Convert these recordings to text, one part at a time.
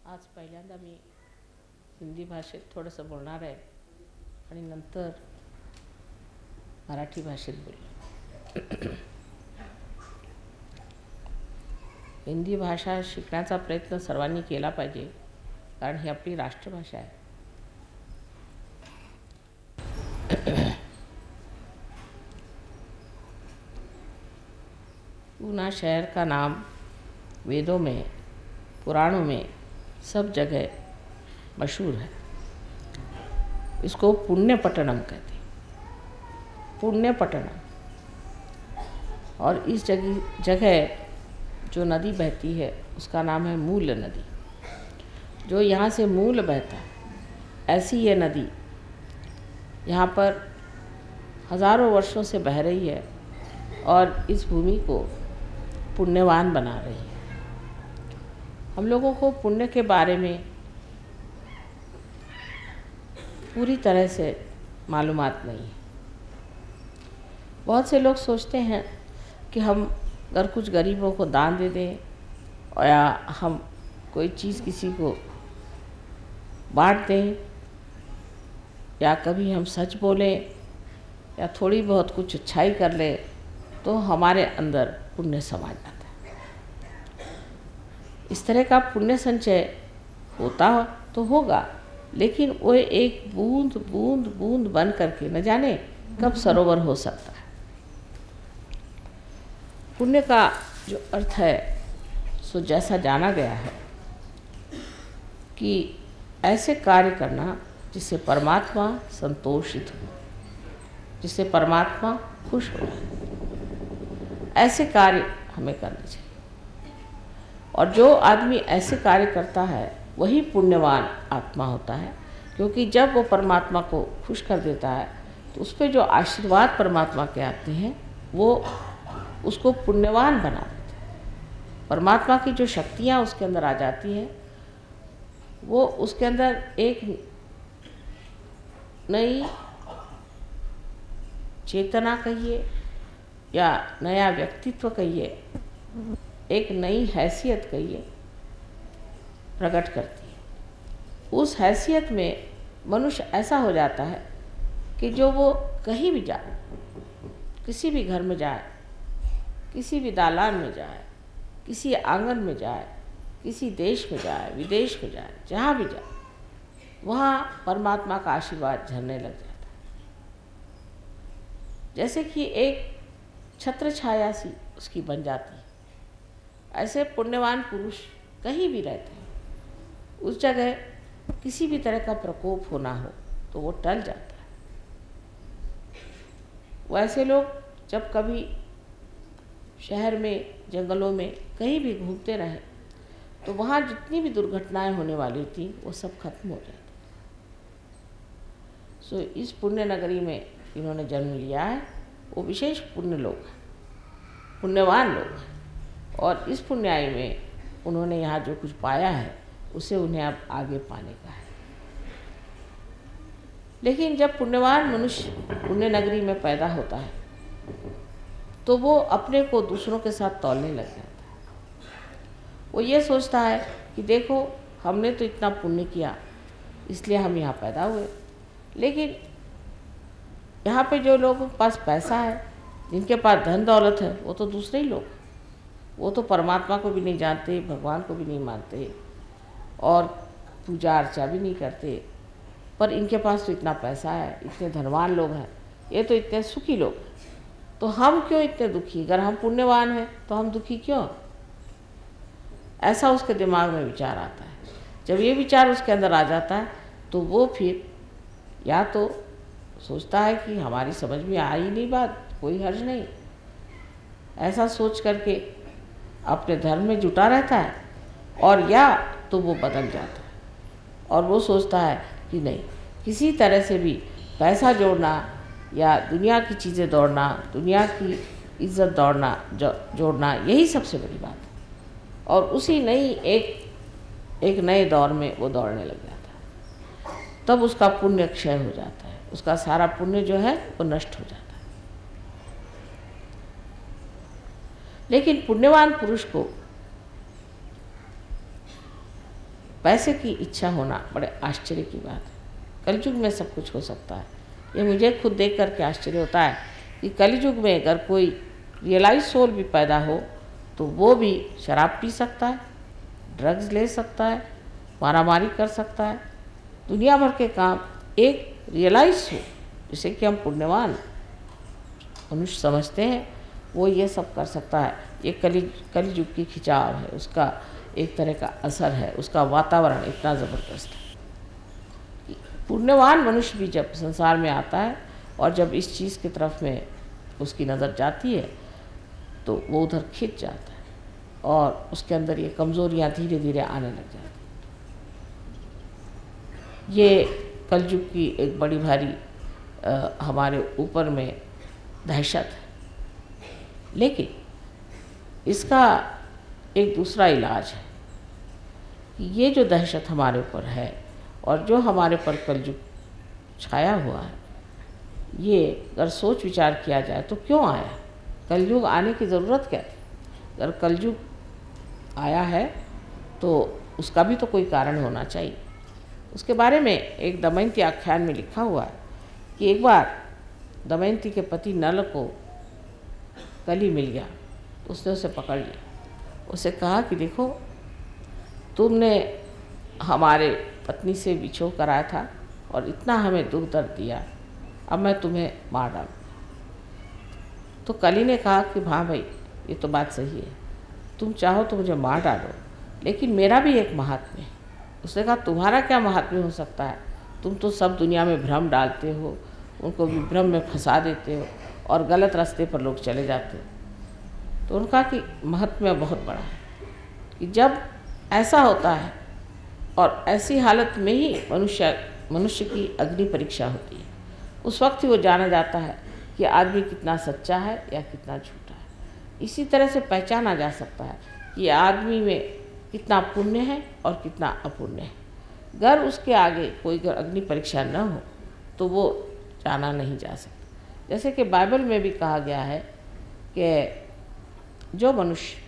आज पहिल्यांदा मी हिंदी भाषेत थोडंसं बोलणार आहे आणि नंतर मराठी भाषेत बोलेन. हिंदी भाषा शिकण्याचा प्रयत्न सर्वांनी केला पाहिजे, कारण ही आपली राष्ट्रभाषा आहे. पूना शहर का नाम वेदों में, पुराणों में सब जगह मशहूर है. इसको पुण्यपट्टनम कहते हैं, पुण्यपट्टनम. और इस जगह जो नदी बहती है उसका नाम है मूल नदी. जो यहाँ से मूल बहता है, ऐसी ये नदी यहाँ पर हज़ारों वर्षों से बह रही है और इस भूमि को पुण्यवान बना रही है. हम लोगों को पुण्य के बारे में पूरी तरह से मालूमात नहीं है. बहुत से लोग सोचते हैं कि हम अगर कुछ गरीबों को दान दे दें या हम कोई चीज़ किसी को बांट दें या कभी हम सच बोलें या थोड़ी बहुत कुछ अच्छाई कर लें तो हमारे अंदर पुण्य समा जाता है. इस तरह का पुण्य संचय होता तो होगा, लेकिन वो एक बूंद बूंद बूंद बन करके न जाने कब सरोवर हो सकता है. पुण्य का जो अर्थ है सो जैसा जाना गया है कि ऐसे कार्य करना जिससे परमात्मा संतोषित हो, जिससे परमात्मा खुश हो, ऐसे कार्य हमें करने चाहिए. और जो आदमी ऐसे कार्य करता है वही पुण्यवान आत्मा होता है, क्योंकि जब वो परमात्मा को खुश कर देता है तो उस पर जो आशीर्वाद परमात्मा के आते हैं वो उसको पुण्यवान बना देते हैं. परमात्मा की जो शक्तियाँ उसके अंदर आ जाती हैं वो उसके अंदर एक नई चेतना कहिए या नया व्यक्तित्व कहिए, एक नई हैसियत कहिए, प्रकट करती है. उस हैसियत में मनुष्य ऐसा हो जाता है कि जो वो कहीं भी जाए, किसी भी घर में जाए, किसी भी दालान में जाए, किसी आंगन में जाए, किसी देश में जाए, विदेश में जाए, जहाँ भी जाए, वहाँ परमात्मा का आशीर्वाद झरने लग जाता है. जैसे कि एक छत्र छाया सी उसकी बन जाती है, ऐसे पुण्यवान पुरुष कहीं भी रहते हैं, उस जगह किसी भी तरह का प्रकोप होना हो तो वो टल जाता है. वैसे लोग जब कभी शहर में, जंगलों में कहीं भी घूमते रहे तो वहाँ जितनी भी दुर्घटनाएं होने वाली थी वो सब खत्म हो जाती. सो इस पुण्य नगरी में इन्होंने जन्म लिया है, वो विशेष पुण्य लोग हैं, पुण्यवान लोग हैं. और इस पुण्याई में उन्होंने यहाँ जो कुछ पाया है उसे उन्हें अब आगे पाने का है. लेकिन जब पुण्यवान मनुष्य पुण्य नगरी में पैदा होता है तो वो अपने को दूसरों के साथ तौलने लग जाता है. वो ये सोचता है कि देखो हमने तो इतना पुण्य किया इसलिए हम यहाँ पैदा हुए, लेकिन यहाँ पे जो लोगों के पास पैसा है, जिनके पास धन दौलत है, वो तो दूसरे ही लोग, वो तो परमात्मा को भी नहीं जानते, भगवान को भी नहीं मानते और पूजा अर्चा भी नहीं करते, पर इनके पास तो इतना पैसा है, इतने धनवान लोग हैं, ये तो इतने सुखी लोग हैं, तो हम क्यों इतने दुखी? अगर हम पुण्यवान हैं तो हम दुखी क्यों? ऐसा उसके दिमाग में विचार आता है. जब ये विचार उसके अंदर आ जाता है तो वो फिर या तो सोचता है कि हमारी समझ में आ ही नहीं बात, कोई हर्ज नहीं, ऐसा सोच करके अपने धर्म में जुटा रहता है, और या तो वो बदल जाता है और वो सोचता है कि नहीं, किसी तरह से भी पैसा जोड़ना या दुनिया की चीज़ें दौड़ना, दुनिया की इज्जत जोड़ना, यही सबसे बड़ी बात है. और उसी नई एक नए दौर में वो दौड़ने लग जाता है. तब उसका पुण्य क्षय हो जाता है, उसका सारा पुण्य जो है वो नष्ट हो जाता है. लेकिन पुण्यवान पुरुष को पैसे की इच्छा होना बड़े आश्चर्य की बात है। कलयुग में सब कुछ हो सकता है। ये मुझे खुद देख करके आश्चर्य होता है कि कलयुग में अगर कोई रियलाइज सोल भी पैदा हो तो वो भी शराब पी सकता है, ड्रग्स ले सकता है, मारामारी कर सकता है, दुनिया भर के काम एक रियलाइज हो जिसे कि हम पुण्यवान मनुष्य समझते हैं, वो ये सब कर सकता है। ये कलयुग की खिंचाव है, उसका एक तरह का असर है, उसका वातावरण इतना ज़बरदस्त है। पुण्यवान मनुष्य भी जब संसार में आता है और जब इस चीज़ की तरफ में उसकी नज़र जाती है तो वो उधर खिंच जाता है और उसके अंदर ये कमज़ोरियाँ धीरे धीरे आने लग जाती हैं। ये कलयुग की एक बड़ी भारी हमारे ऊपर में दहशत है, लेकिन इसका एक दूसरा इलाज है कि ये जो दहशत हमारे ऊपर है और जो हमारे पर कलयुग छाया हुआ है, ये अगर सोच विचार किया जाए तो क्यों आया, कलयुग आने की ज़रूरत क्या थी? अगर कलयुग आया है तो उसका भी तो कोई कारण होना चाहिए। उसके बारे में एक दमयंती आख्यान में लिखा हुआ है कि एक बार दमयंती के पति नल को कली मिल गया, उसने उसे पकड़ लिया, उसे कहा कि देखो तुमने हमारे पत्नी से विछोह कराया था और इतना हमें दुख दर्द दिया, अब मैं तुम्हें मार डालूँ। तो कली ने कहा कि हाँ भाई, ये तो बात सही है, तुम चाहो तो मुझे मार डालो, लेकिन मेरा भी एक महात्म्य है। उसने कहा तुम्हारा क्या महात्म्य हो सकता है, तुम तो सब दुनिया में भ्रम डालते हो, उनको भी भ्रम में फंसा देते हो और गलत रास्ते पर लोग चले जाते हो। तो उन्होंने कहा कि महात्म्य बहुत बड़ा है कि जब ऐसा होता है और ऐसी हालत में ही मनुष्य की अग्नि परीक्षा होती है, उस वक्त ही वो जाना जाता है कि आदमी कितना सच्चा है या कितना झूठा है। इसी तरह से पहचाना जा सकता है कि आदमी में कितना पुण्य है और कितना अपुण्य है। अगर उसके आगे कोई अग्नि परीक्षा न हो तो वो जाना नहीं जा सकता। जैसे कि बाइबल में भी कहा गया है कि जो मनुष्य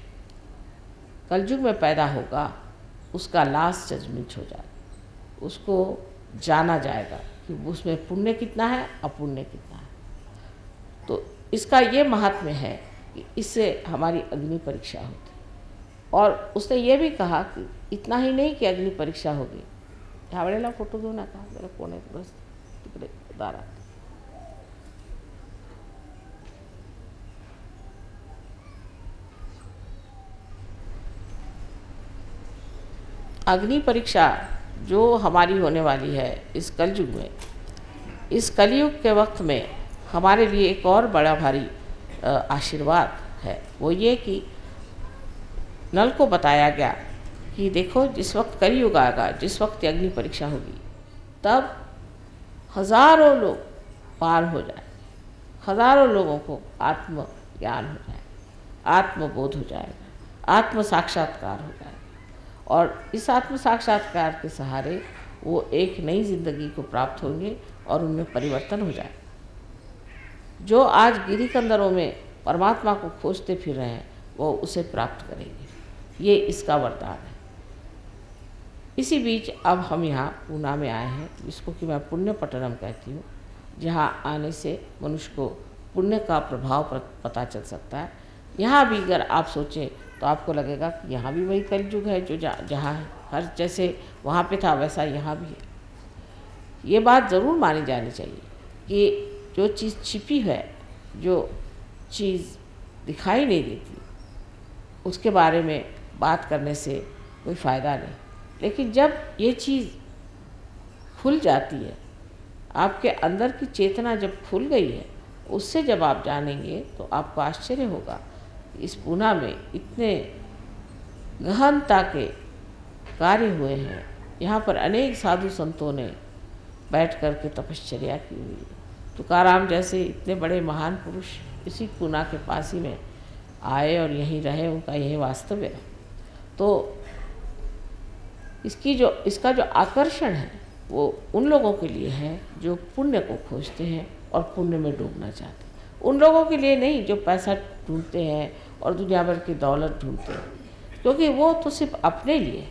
कलयुग में पैदा होगा उसका लास्ट जजमेंट हो जाएगा, उसको जाना जाएगा कि उसमें पुण्य कितना है, अपुण्य कितना है। तो इसका ये महात्म्य है कि इससे हमारी अग्नि परीक्षा होती है। और उसने ये भी कहा कि इतना ही नहीं कि अग्नि परीक्षा होगी, ह्यावेळेला फोटो दो ना का जरा कोण आहे बस तिकडे दारात। अग्नि परीक्षा जो हमारी होने वाली है इस कलयुग में, इस कलयुग के वक्त में हमारे लिए एक और बड़ा भारी आशीर्वाद है। वो ये कि नल को बताया गया कि देखो जिस वक्त कलयुग आएगा, जिस वक्त अग्नि परीक्षा होगी, तब हज़ारों लोग पार हो जाए, हज़ारों लोगों को आत्म ज्ञान हो जाए, आत्मबोध हो जाएगा, आत्म साक्षात्कार हो जाएगा। और इस आत्म साक्षात्कार के सहारे वो एक नई जिंदगी को प्राप्त होंगे और उनमें परिवर्तन हो जाए। जो आज गिरी कंदरों में परमात्मा को खोजते फिर रहे हैं वो उसे प्राप्त करेंगे, ये इसका वरदान है। इसी बीच अब हम यहाँ पूना में आए हैं, जिसको कि मैं पुण्य पट्टनम कहती हूँ, जहाँ आने से मनुष्य को पुण्य का प्रभाव पता चल सकता है। यहाँ भी अगर आप सोचें तो आपको लगेगा कि यहाँ भी वही कलयुग है जो जहाँ है, हर जैसे वहाँ पे था वैसा यहाँ भी है। ये बात ज़रूर मानी जानी चाहिए कि जो चीज़ छिपी है, जो चीज़ दिखाई नहीं देती, उसके बारे में बात करने से कोई फ़ायदा नहीं। लेकिन जब ये चीज़ खुल जाती है, आपके अंदर की चेतना जब खुल गई है, उससे जब आप जानेंगे तो आपको आश्चर्य होगा। इस पूना में इतने गहनता के कार्य हुए हैं, यहाँ पर अनेक साधु संतों ने बैठ कर के तपश्चर्या की हुई है। तुकाराम जैसे इतने बड़े महान पुरुष इसी पूना के पास ही में आए और यहीं रहे, उनका यही वास्तव्य है। तो इसका जो आकर्षण है वो उन लोगों के लिए है जो पुण्य को खोजते हैं और पुण्य में डूबना चाहते हैं। उन लोगों के लिए नहीं जो पैसा ढूंढते हैं और दुनिया भर की दौलत ढूंढते हैं, क्योंकि वो तो सिर्फ अपने लिए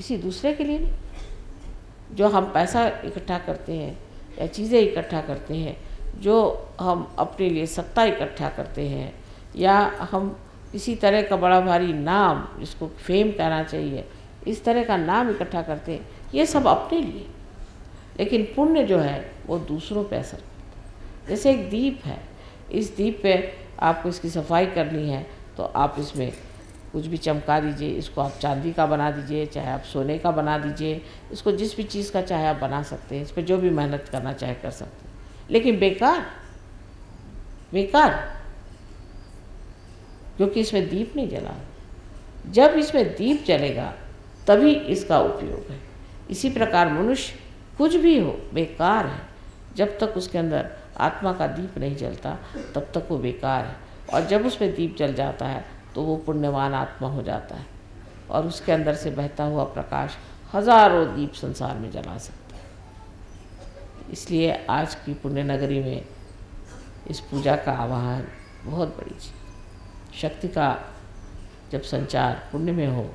किसी दूसरे के लिए नहीं। जो हम पैसा इकट्ठा करते हैं या चीज़ें इकट्ठा करते हैं, जो हम अपने लिए सत्ता इकट्ठा करते हैं, या हम किसी तरह का बड़ा भारी नाम, जिसको फेम कहना चाहिए, इस तरह का नाम इकट्ठा करते हैं, ये सब अपने लिए। लेकिन पुण्य जो है वो दूसरों पे असर करता है। जैसे एक दीप है, इस दीप पे आपको इसकी सफाई करनी है तो आप इसमें कुछ भी चमका दीजिए, इसको आप चांदी का बना दीजिए, चाहे आप सोने का बना दीजिए, इसको जिस भी चीज़ का चाहे आप बना सकते हैं, इस पर जो भी मेहनत करना चाहे कर सकते हैं, लेकिन बेकार, बेकार, क्योंकि इसमें दीप नहीं जला। जब इसमें दीप जलेगा तभी इसका उपयोग है। इसी प्रकार मनुष्य कुछ भी हो बेकार है, जब तक उसके अंदर आत्मा का दीप नहीं जलता तब तक वो बेकार है। और जब उसमें दीप जल जाता है तो वो पुण्यवान आत्मा हो जाता है और उसके अंदर से बहता हुआ प्रकाश हजारों दीप संसार में जला सकता है। इसलिए आज की पुण्य नगरी में इस पूजा का आवाहन बहुत बड़ी चीज़। शक्ति का जब संचार पुण्य में हो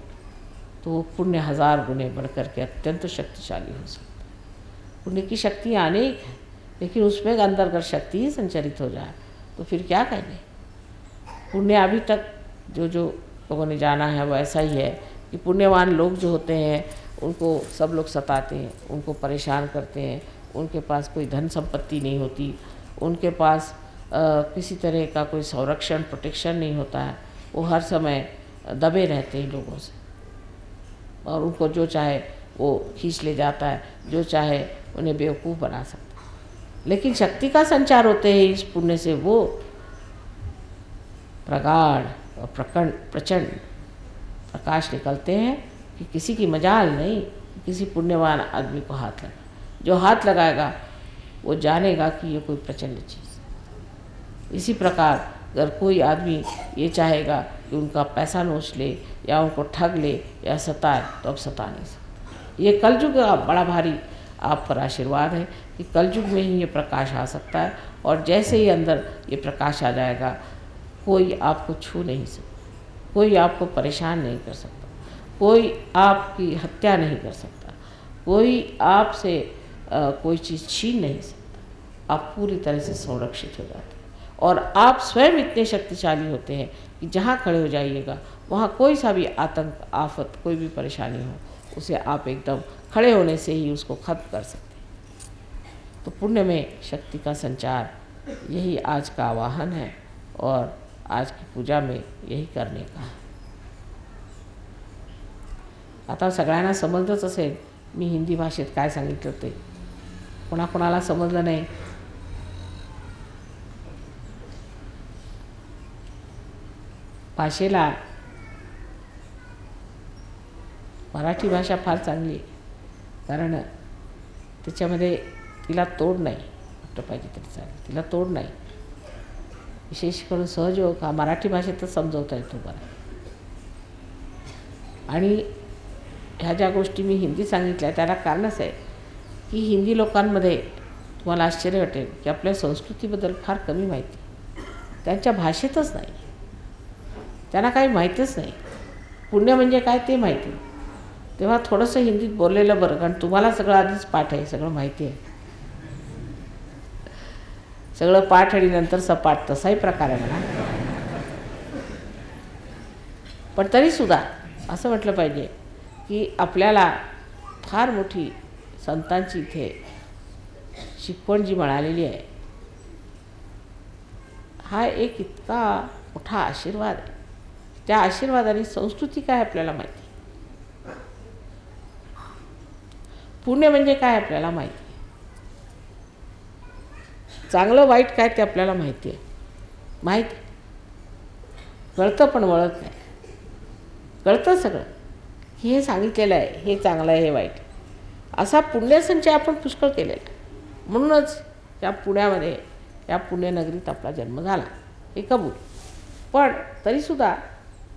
तो वो पुण्य 1000 गुने बढ़कर के अत्यंत शक्तिशाली हो सकता है। पुण्य की शक्तियाँ अनेक हैं, लेकिन उसमें अंदर अगर शक्ति ही संचरित हो जाए तो फिर क्या कहेंगे। पुण्य अभी तक जो जो लोगों ने जाना है वो ऐसा ही है कि पुण्यवान लोग जो होते हैं उनको सब लोग सताते हैं, उनको परेशान करते हैं, उनके पास कोई धन संपत्ति नहीं होती, उनके पास किसी तरह का कोई संरक्षण प्रोटेक्शन नहीं होता है, वो हर समय दबे रहते हैं लोगों से और उनको जो चाहे वो खींच ले जाता है, जो चाहे उन्हें बेवकूफ़ बना सकता है। लेकिन शक्ति का संचार होते हैं इस पुण्य से वो प्रगाढ़ और प्रचंड प्रकाश निकलते हैं कि किसी की मजाल नहीं, किसी पुण्यवान आदमी को हाथ लगा। जो हाथ लगाएगा वो जानेगा कि ये कोई प्रचंड चीज़ है। इसी प्रकार अगर कोई आदमी ये चाहेगा कि उनका पैसा नोच ले या उनको ठग ले या सताए तो अब सता नहीं सकता। ये कलयुग का बड़ा भारी आप पर आशीर्वाद है कि कलयुग में ही ये प्रकाश आ सकता है और जैसे ही अंदर ये प्रकाश आ जाएगा कोई आपको छू नहीं सकता, कोई आपको परेशान नहीं कर सकता, कोई आपकी हत्या नहीं कर सकता, कोई आपसे कोई चीज़ छीन नहीं सकता। आप पूरी तरह से संरक्षित हो जाते हैं और आप स्वयं इतने शक्तिशाली होते हैं कि जहाँ खड़े हो जाइएगा वहाँ कोई सा भी आतंक, आफत, कोई भी परेशानी हो उसे आप एकदम खड़े होने से ही उसको खत्म कर सकते हैं। तो पुण्य में शक्ति का संचार यही आज का आवाहन है और आज की पूजा में यही करने का है। आता सगळ्यांना समजलंच असेल मी हिंदी भाषेत काय सांगितलं ते, कोणाकोणाला समजलं नाही भाषेला मराठी भाषा फार चांगली आहे, कारण त्याच्यामध्ये तिला तोड नाही, म्हटलं पाहिजे तरी चालेल, तिला तोड नाही। विशेष करून सहजयोग हा मराठी भाषेतच समजवता येतो बरं। आणि ह्या ज्या गोष्टी मी हिंदी सांगितल्या त्याला कारणच आहे की हिंदी लोकांमध्ये तुम्हाला आश्चर्य वाटेल की आपल्या संस्कृतीबद्दल फार कमी माहिती, त्यांच्या भाषेतच नाही, त्यांना काही माहीतच नाही। पुण्य म्हणजे काय ते माहिती, तेव्हा थोडंसं हिंदीत बोललेलं बरं, कारण तुम्हाला सगळं आधीच पाठ आहे, सगळं माहिती आहे, सगळं पाठ आणि नंतर सपाट तसाही प्रकार आहे म्हणा। पण तरीसुद्धा असं म्हटलं पाहिजे की आपल्याला फार मोठी संतांची इथे शिकवण जी मिळालेली आहे, हा एक इतका मोठा आशीर्वाद आहे। त्या आशीर्वादाने संस्कृती काय आपल्याला माहिती, पुण्य म्हणजे काय आपल्याला माहिती, चांगलं वाईट काय ते आपल्याला माहिती आहे, माहिती कळतं पण वळत नाही, कळतं सगळं की हे सांगितलेलं आहे, हे चांगलं आहे, हे वाईट, असा पुण्यसंचय आपण पुष्कळ केलेला आहे। म्हणूनच त्या पुण्यामध्ये या पुण्यनगरीत आपला जन्म झाला, हे कबूल। पण तरीसुद्धा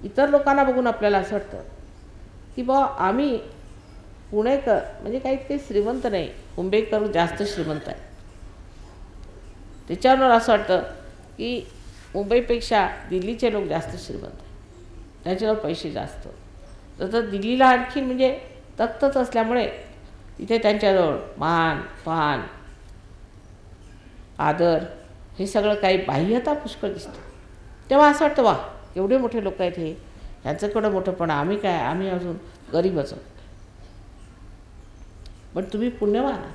इतर लोकांना बघून आपल्याला असं वाटतं की बा आम्ही पुणेकर म्हणजे काही इतके श्रीमंत नाही, मुंबईकर जास्त श्रीमंत आहे। त्याच्यावर असं वाटतं की मुंबईपेक्षा दिल्लीचे लोक जास्त श्रीमंत आहेत, त्याच्यावर पैसे जास्त, तर दिल्लीला आणखी म्हणजे तख्तच असल्यामुळे इथे त्यांच्याजवळ मान पान आदर हे सगळं काही बाह्यता पुष्कळ दिसतं. तेव्हा असं वाटतं वा एवढे मोठे लोक आहेत हे, ह्यांचं केवढं मोठं, आम्ही काय, आम्ही अजून गरीबच आहोत. पण तुम्ही पुण्यवान आहात.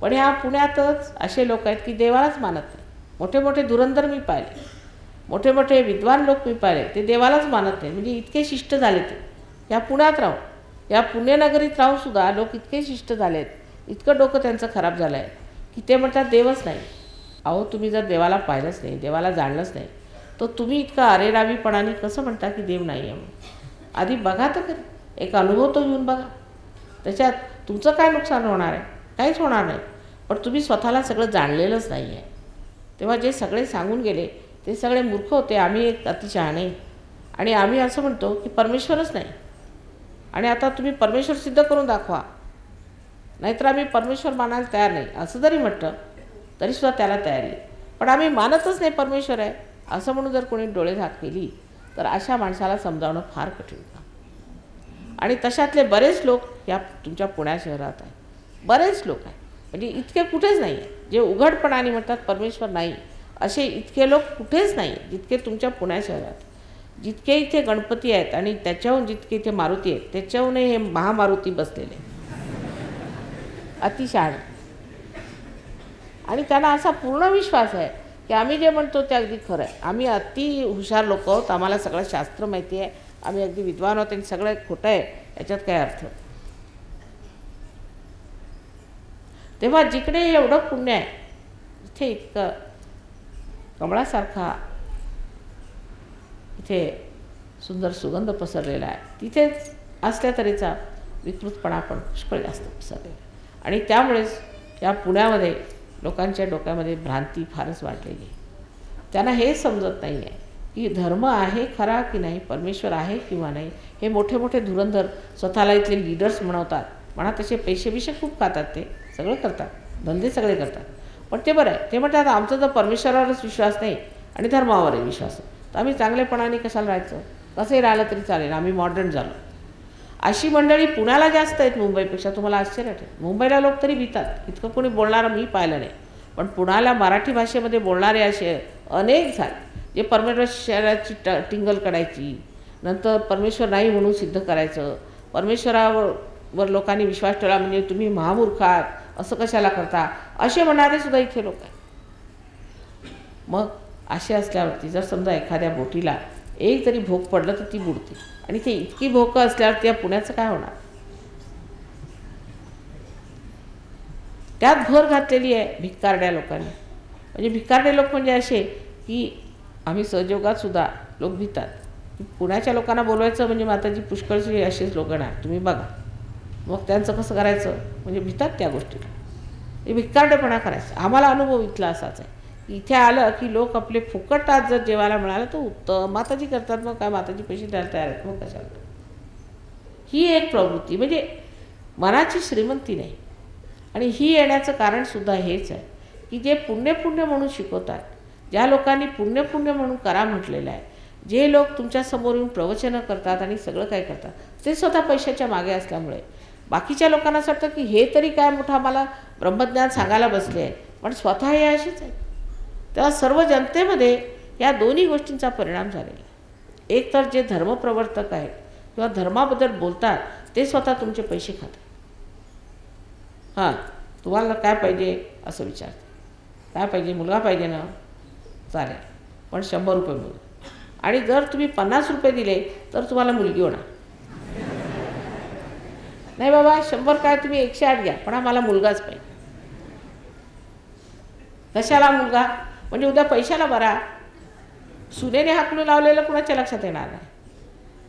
पण ह्या पुण्यातच असे लोक आहेत की देवालाच मानत नाही. मोठे मोठे धुरंधर मी पाहिले, मोठे मोठे विद्वान लोक मी पाहिले, ते देवालाच मानत नाही. म्हणजे इतके शिष्ट झाले ते या पुण्यात राहून, या पुण्यनगरीत राहूनसुद्धा लोक इतके शिष्ट झाले आहेत, इतकं डोकं त्यांचं खराब झालं आहे की ते म्हणतात देवच नाही. अहो तुम्ही जर देवाला पाहिलंच नाही, देवाला जाणलंच नाही, तर तुम्ही इतका अरेरावीपणाने कसं म्हणता की देव नाही आहे म्हणून? आधी बघा तर खरी, एक अनुभव तो घेऊन बघा. त्याच्यात तुमचं काय नुकसान होणार आहे? काहीच होणार नाही. पण तुम्ही स्वतःला सगळं जाणलेलंच नाही आहे. तेव्हा जे सगळे सांगून गेले ते सगळे मूर्ख होते. आम्ही एक अतिशहाणे, आणि आम्ही असं म्हणतो की परमेश्वरच नाही, आणि आता तुम्ही परमेश्वर सिद्ध करून दाखवा, नाहीतर आम्ही परमेश्वर मानायला तयार नाही, असं जरी म्हटलं तरीसुद्धा त्याला तयारी आहे. पण आम्ही मानतच नाही परमेश्वर आहे असं म्हणून जर कोणी डोळे झाक केली तर अशा माणसाला समजावणं फार कठीण काम. आणि तशातले बरेच लोक या तुमच्या पुण्या शहरात आहेत. बरेच लोक आहेत, म्हणजे इतके कुठेच नाही आहे जे उघडपणाने म्हणतात परमेश्वर नाही. असे इतके लोक कुठेच नाही जितके तुमच्या पुण्या शहरात. जितके इथे गणपती आहेत आणि त्याच्याहून जितके इथे मारुती आहेत त्याच्याहूनही हे महामारुती बसलेले अतिशहाणे. आणि त्यांना असा पूर्ण विश्वास आहे की आम्ही जे म्हणतो ते अगदी खरं आहे. आम्ही अति हुशार लोक आहोत, आम्हाला सगळं शास्त्र माहिती आहे, आम्ही अगदी विद्वान आहोत आणि सगळं खोटं आहे, याच्यात काय अर्थ. तेव्हा जिकडे एवढं पुण्य आहे, इथे इतकं कमळासारखा इथे सुंदर सुगंध पसरलेला आहे, तिथेच असल्या तऱ्हेचा विकृतपणा पण पुष्कळ जास्त पसरलेला आहे. आणि त्यामुळेच या पुण्यामध्ये लोकांच्या डोक्यामध्ये भ्रांती फारच वाढलेली आहे. त्यांना हे समजत नाही आहे की धर्म आहे खरा की नाही, परमेश्वर आहे किंवा नाही. हे मोठे मोठे धुरंधर स्वतःला इथले लीडर्स म्हणवतात, म्हणा तसे पैसे बिशे खूप खातात, ते सगळं करतात, धंदे सगळे करतात. पण ते बरं आहे, ते म्हणतात आमचा जर परमेश्वरावरच विश्वास नाही आणि धर्मावरही विश्वास आहे तर आम्ही चांगलेपणाने कशाला राहायचं, कसंही राहिलं तरी चालेल, आम्ही मॉडर्न झालो. अशी मंडळी पुण्याला जास्त आहेत मुंबईपेक्षा. तुम्हाला आश्चर्य वाटेल, मुंबईला लोक तरी भितात, इतकं कोणी बोलणारं मी पाहिलं नाही. पण पुण्याला मराठी भाषेमध्ये बोलणारे असे अनेक झाले जे परमेश्वराची टिंगल काढायची, नंतर परमेश्वर नाही म्हणून सिद्ध करायचं, परमेश्वरावर लोकांनी विश्वास ठेवला म्हणजे तुम्ही महामूर्ख आहात, असं कशाला करता, असे म्हणणारे सुद्धा इथे लोक आहेत. मग असे असल्यावरती जर समजा एखाद्या बोटीला एक जरी भोक पडलं तर ती बुडते, आणि ते इतकी भोकं असल्यावर त्या पुण्याचं काय होणार. त्यात भर घातलेली आहे भिक्कारड्या लोकांनी. म्हणजे भिक्कारडे लोक म्हणजे असे की आम्ही सहयोगातसुद्धा लोक भितात. पुण्याच्या लोकांना बोलवायचं म्हणजे माताजी पुष्कळशी असेच लोक ना, तुम्ही बघा. मग त्यांचं कसं करायचं, म्हणजे भितात त्या गोष्टीला, हे भिक्कारडेपणा करायचं. आम्हाला अनुभव इथला असाच आहे. इथे आलं की लोक आपले फुकटात जर जेवायला मिळालं तर उत्तम, माताजी करतात, मग काय माताजी पैसे द्यायला तयार आहेत, मग कशाला. ही एक प्रवृत्ती म्हणजे मनाची श्रीमंती नाही. आणि ही येण्याचं कारणसुद्धा हेच आहे की जे पुण्य पुण्य म्हणून शिकवतात, ज्या लोकांनी पुण्य पुण्य म्हणून करा म्हटलेलं आहे, जे लोक तुमच्यासमोर येऊन प्रवचनं करतात आणि सगळं काय करतात, ते स्वतः पैशाच्या मागे असल्यामुळे बाकीच्या लोकांना असं वाटतं की हे तरी काय मोठं आम्हाला ब्रह्मज्ञान सांगायला बसले आहे, पण स्वतः हे असेच आहे. तेव्हा सर्व जनतेमध्ये या दोन्ही गोष्टींचा परिणाम झालेला आहे. एक तर जे धर्मप्रवर्तक आहेत किंवा धर्माबद्दल बोलतात ते स्वतः तुमचे पैसे खातात. हां, तुम्हाला काय पाहिजे असं विचारते, काय पाहिजे, मुलगा पाहिजे ना, चालेल, पण 100 रुपये मिळू. आणि जर तुम्ही 50 रुपये दिले तर तुम्हाला मुलगी होणार नाही. बाबा 100 काय, तुम्ही 108 घ्या, पण आम्हाला मुलगाच पाहिजे. कशाला मुलगा, म्हणजे उद्या पैशाला बरा, सुनेने हाकलून लावलेलं कुणाच्या लक्षात येणार नाही.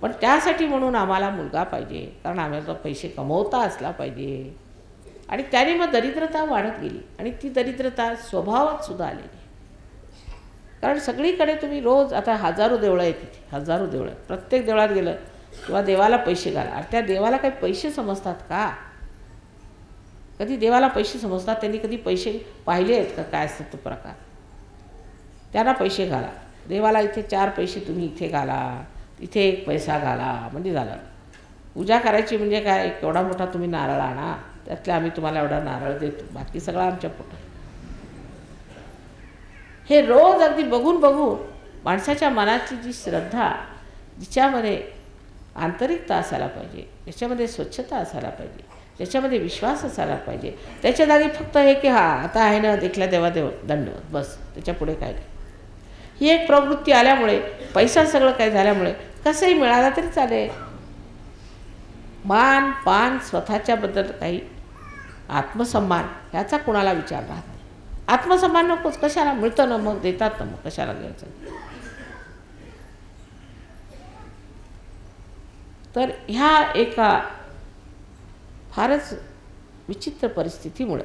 पण त्यासाठी म्हणून आम्हाला मुलगा पाहिजे, कारण आम्हाला पैसे कमवता असला पाहिजे. आणि त्याने मग दरिद्रता वाढत गेली, आणि ती दरिद्रता स्वभावात सुद्धा आलेली. कारण सगळीकडे तुम्ही रोज आता हजारो देवळं आहेत तिथे, हजारो देवळं आहेत. प्रत्येक देवळात गेलं किंवा देवाला पैसे घाला. आणि त्या देवाला काही पैसे समजतात का? कधी देवाला पैसे समजतात? त्यांनी कधी पैसे पाहिले आहेत का? काय असतात तो प्रकार. त्यांना पैसे घाला देवाला, इथे 4 पैसे तुम्ही इथे घाला, इथे 1 पैसा घाला म्हणजे झालं. पूजा करायची म्हणजे काय, केवढा मोठा तुम्ही नारळ आणा, त्यातले आम्ही तुम्हाला एवढा नारळ देतो, बाकी सगळं आमच्या पोटात. हे रोज अगदी बघून बघून माणसाच्या मनाची जी श्रद्धा, जिच्यामध्ये आंतरिकता असायला पाहिजे, ज्याच्यामध्ये स्वच्छता असायला पाहिजे, ज्याच्यामध्ये विश्वास असायला पाहिजे, त्याच्या जागी फक्त हे की हा आता आहे ना, देखल्या देवा दंडवत, बस, त्याच्या पुढे काय नाही. ही एक प्रवृत्ती आल्यामुळे, पैसा सगळं काय झाल्यामुळे कसंही मिळाला तरी चालेल. मान पान स्वतःच्याबद्दल काही आत्मसन्मान ह्याचा कुणाला विचार राहत नाही. आत्मसन्मान नकोच, कशाला, मिळतं ना मग, देतात ना मग, कशाला घ्यायचं. तर ह्या एका फारच विचित्र परिस्थितीमुळे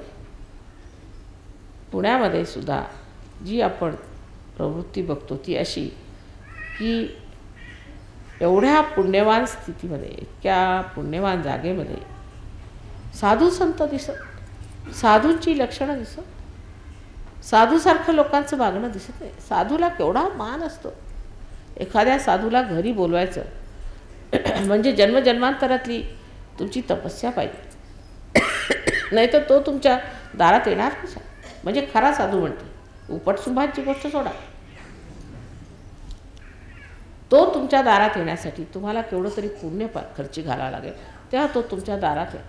पुण्यामध्ये सुद्धा जी आपण प्रवृत्ती बघतो ती अशी की एवढ्या पुण्यवान स्थितीमध्ये, इतक्या पुण्यवान जागेमध्ये साधू संत दिसत, साधूंची लक्षणं दिसत, साधूसारखं लोकांचं वागणं दिसत नाही. साधूला केवढा मान असतो. एखाद्या साधूला घरी बोलवायचं म्हणजे जन्मजन्मांतरातली तुमची तपस्या पाहिजे, नाही तर तो तुमच्या दारात येणार कसा. म्हणजे खरा साधू म्हणते, उपटसुंभांची गोष्ट सोडा, तो तुमच्या दारात येण्यासाठी तुम्हाला केवढं तरी पुण्य खर्ची घालावं लागेल, तेव्हा तो तुमच्या दारात येईल.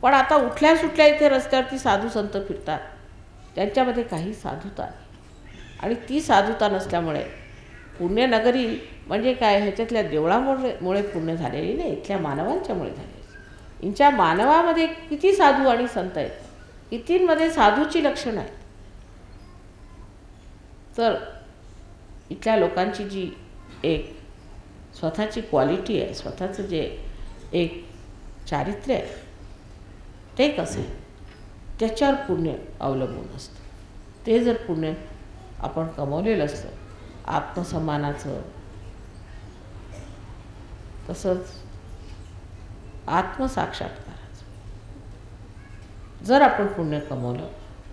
पण आता उठल्या सुटल्या इथे रस्त्यावरती साधू संत फिरतात, त्यांच्यामध्ये काही साधुता नाही. आणि ती साधुता नसल्यामुळे पुण्यनगरी म्हणजे काय, ह्याच्यातल्या देवळामुळे पुण्य झालेली नाही, इथल्या मानवांच्यामुळे झालेली. यांच्या मानवामध्ये किती साधू आणि संत आहेत, कितींमध्ये साधूची लक्षणं आहेत. तर इथल्या लोकांची जी एक स्वतःची क्वालिटी आहे, स्वतःचं जे एक चारित्र्य आहे, ते कसं आहे, त्याच्यावर पुण्य अवलंबून असतं. ते जर पुण्य आपण कमवलेलं असतं, आत्मसन्मानाचं, तसंच आत्मसाक्षात्काराचं जर आपण पुण्य कमवलं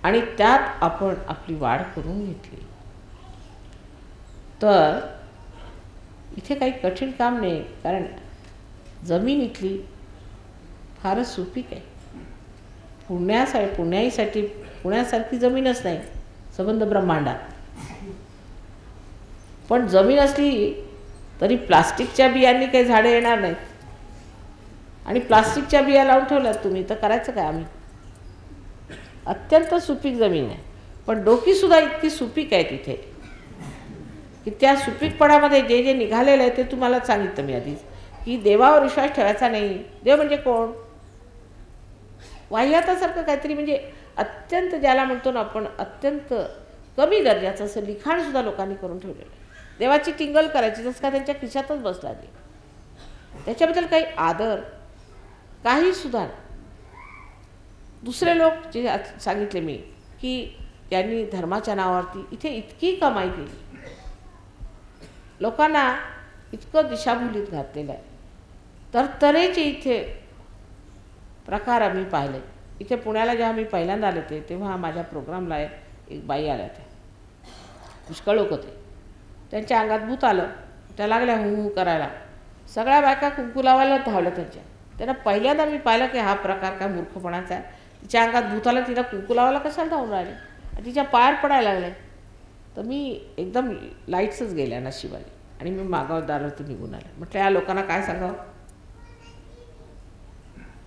आणि त्यात आपण आपली वाढ करून घेतली, तर इथे काही कठीण काम नाही. कारण जमीन इथली फारच सुपीक आहे. पुण्यासारखी जमीनच नाही संबंध ब्रह्मांडात. पण जमीन असली तरी प्लास्टिकच्या बियांनी काही झाडं येणार नाहीत. आणि प्लास्टिकच्या बिया लावून ठेवल्यात तुम्ही, तर करायचं काय आम्ही. अत्यंत सुपीक जमीन आहे. पण डोकीसुद्धा इतकी सुपीक आहे तिथे की त्या सुपीकपणामध्ये जे जे निघालेलं आहे ते तुम्हाला सांगितलं मी आधीच, की देवावर विश्वास ठेवायचा नाही. देव म्हणजे कोण, वाह्यातासारखं काहीतरी, म्हणजे अत्यंत ज्याला म्हणतो ना आपण, अत्यंत कमी दर्जाचं असं लिखाणसुद्धा लोकांनी करून ठेवलेलं आहे. देवाची टिंगल करायची जसं का त्यांच्या खिशातच बसला दे. त्याच्याबद्दल काही आदर काहीसुद्धा नाही. दुसरे लोक जे सांगितले मी की त्यांनी धर्माच्या नावावरती इथे इतकी कमाई केली, लोकांना इतकं दिशाभुलीत घातलेलं आहे. तर तऱ्हेचे इथे प्रकार आम्ही पाहिले. इथे पुण्याला जेव्हा मी पहिल्यांदा आले होते तेव्हा माझ्या प्रोग्रामला एक बाई आल्या होत्या, पुष्कळ लोक होते. त्यांच्या अंगात भूत आलं, त्या लागल्या हू करायला. सगळ्या बायका कुंकू लावायला धावल्या त्यांच्या. त्यांना पहिल्यांदा मी पाहिलं की हा प्रकार काय मूर्खपणाचा आहे. तिच्या अंगात भूत आलं, तिला कुंकू लावायला कशाला धावून राहिले आणि तिच्या पायावर पडायला लागले. तर मी एकदम लाईट्सच गेल्या नशिबाने आणि मी मागावदारातून निघून आले. म्हटलं या लोकांना काय सांगावं.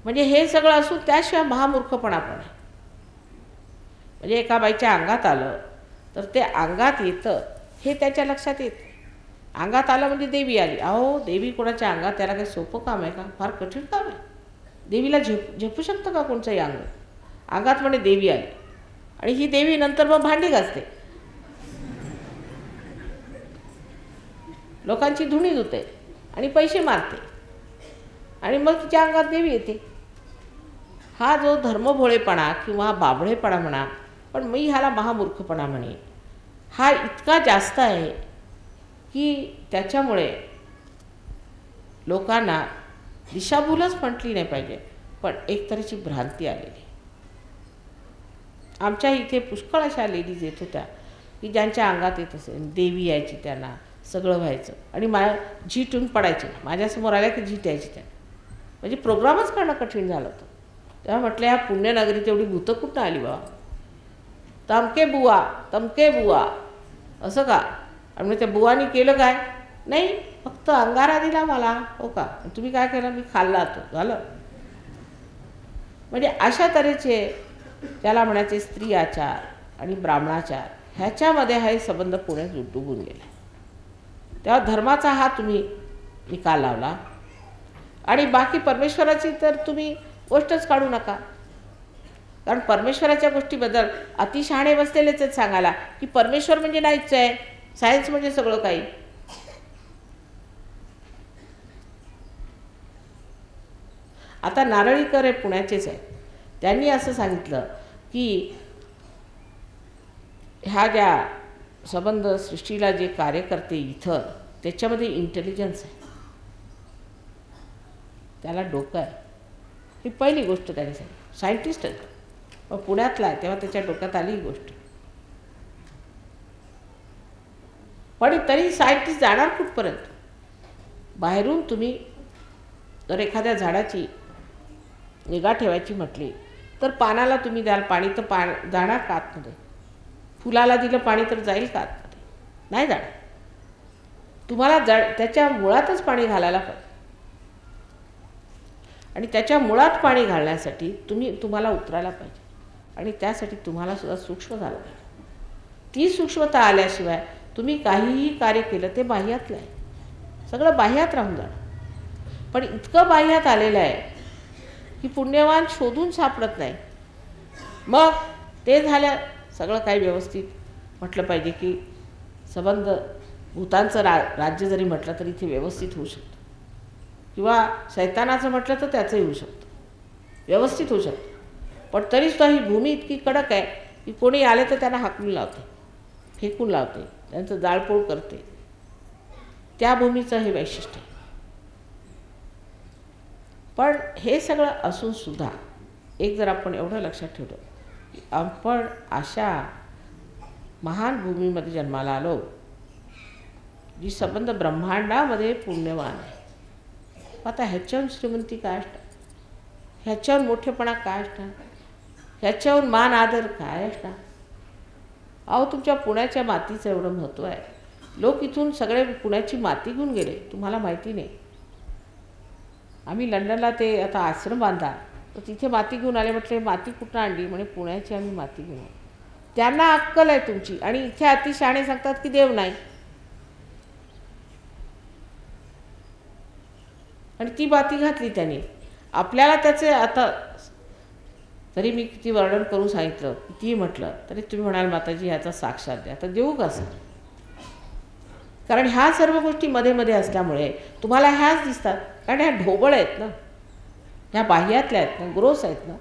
म्हणजे हे सगळं असून त्याशिवाय महामूर्खपणा पण आहे. म्हणजे एका बाईच्या अंगात आलं तर ते अंगात येतं हे त्याच्या लक्षात येतं. अंगात आलं म्हणजे देवी आली. अहो देवी कोणाच्या अंगात, त्याला काही सोपं काम आहे का, फार कठीण काम आहे. देवीला झेपू शकतं का कोणचंही अंग. अंगात म्हणजे देवी आली आणि ही देवी नंतर मग भांडी घासते, लोकांची धुणी धुते आणि पैसे मारते आणि मग तिच्या अंगात देवी येते. हा जो धर्मभोळेपणा किंवा बाबळेपणा म्हणा, पण मी ह्याला महामूर्खपणा म्हणे, हा इतका जास्त आहे की त्याच्यामुळे लोकांना दिशाभूलच म्हटली नाही पाहिजे, पण एक तऱ्हेची भ्रांती आलेली. आमच्या इथे पुष्कळ अशा लेडीज येत होत्या की ज्यांच्या अंगात येत असेल, देवी यायची त्यांना, सगळं व्हायचं आणि झीटून पडायचे. माझ्यासमोर आल्या की झीट यायची त्या. म्हणजे प्रोग्रामच करणं कठीण झालं होतं. तेव्हा म्हटलं ह्या पुण्यनगरीत एवढी भूतं कुठं आली बाबा. तमके बुवा असं का. आणि मग त्या बुवानी केलं काय. नाही, फक्त अंगारा दिला मला. हो का. तुम्ही काय केलं. मी खाल्ला तो झालं. म्हणजे अशा तऱ्हेचे त्याला म्हणायचे स्त्री आचार आणि ब्राह्मणाचार ह्याच्यामध्ये हे संबंध पुढे डुबून गेले. तेव्हा धर्माचा हा तुम्ही निकाल लावला आणि बाकी परमेश्वराची तर तुम्ही गोष्टच काढू नका. कारण परमेश्वराच्या गोष्टीबद्दल अतिशहाणे बसलेलेच आहेत सांगायला की परमेश्वर म्हणजे नाहीच आहे, सायन्स म्हणजे सगळं काही. आता नारळीकर हे पुण्याचेच आहेत. त्यांनी असं सांगितलं की ह्या ज्या संबंध सृष्टीला जे कार्य करते इथं त्याच्यामध्ये इंटेलिजन्स आहे, त्याला डोकं आहे. ही पहिली गोष्ट त्यांनी सांगितली. सायंटिस्ट आहे, मग पुण्यातला आहे तेव्हा त्याच्या डोक्यात आली ही गोष्ट. पण तरी सायंटिस्ट जाणार कुठपर्यंत. बाहेरून तुम्ही जर एखाद्या झाडाची निगा ठेवायची म्हटली तर पानाला तुम्ही द्याल पाणी तर जाणार का आतमध्ये. फुलाला दिलं पाणी तर जाईल का आतमध्ये. नाही जाणार. तुम्हाला त्याच्या मुळातच पाणी घालायला पाहिजे आणि त्याच्या मुळात पाणी घालण्यासाठी तुम्हाला उतरायला पाहिजे आणि त्यासाठी तुम्हाला सुद्धा सूक्ष्म झालं पाहिजे. ती सूक्ष्मता आल्याशिवाय तुम्ही काहीही कार्य केलं ते बाह्यातलं आहे, सगळं बाह्यात राहून जाणार. पण इतकं बाह्यात आलेलं आहे की पुण्यवान शोधून सापडत नाही. मग ते झालं सगळं काही व्यवस्थित म्हटलं पाहिजे की संबंध भूतांचं राज्य जरी म्हटलं तरी इथे व्यवस्थित होऊ शकतं किंवा शैतानाचं म्हटलं तर त्याचंही होऊ शकतं, व्यवस्थित होऊ शकतं. पण तरीसुद्धा ही भूमी इतकी कडक आहे की कोणी आले तर त्यांना हाकलून लावते, फेकून लावते, त्यांचं जाळपोळ करते. त्या भूमीचं हे वैशिष्ट्य आहे. पण हे सगळं असूनसुद्धा एक जर आपण एवढं लक्षात ठेवलं की आपण अशा महान भूमीमध्ये जन्माला आलो जी संबंध ब्रह्मांडामध्ये पुण्यवान आहे. आता ह्याच्याहून श्रीमंती काय असणार, ह्याच्याहून मोठेपणा काय असणार, ह्याच्याहून मान आदर काय असणार. अहो तुमच्या पुण्याच्या मातीचं एवढं महत्त्व आहे. लोक इथून सगळे पुण्याची माती घेऊन गेले, तुम्हाला माहिती नाही. आम्ही लंडनला ते आता आश्रम बांधा तर तिथे माती घेऊन आले. म्हटले माती कुठं आणली. म्हणे पुण्याची आम्ही माती घेऊन. त्यांना अक्कल आहे तुमची आणि इथे अतिशहाणे सांगतात की देव नाही. आणि ती माती घातली त्यांनी. आपल्याला त्याचे आता तरी मी किती वर्णन करून सांगितलं कितीही म्हटलं तरी तुम्ही म्हणाल माताजी ह्याचा साक्षात द्या. तर देऊ कसं. कारण ह्या सर्व गोष्टी मध्ये मध्ये असल्यामुळे तुम्हाला ह्याच दिसतात. कारण ह्या ढोबळ आहेत ना, ह्या बाह्यातल्या आहेत ना, ग्रोस आहेत ना.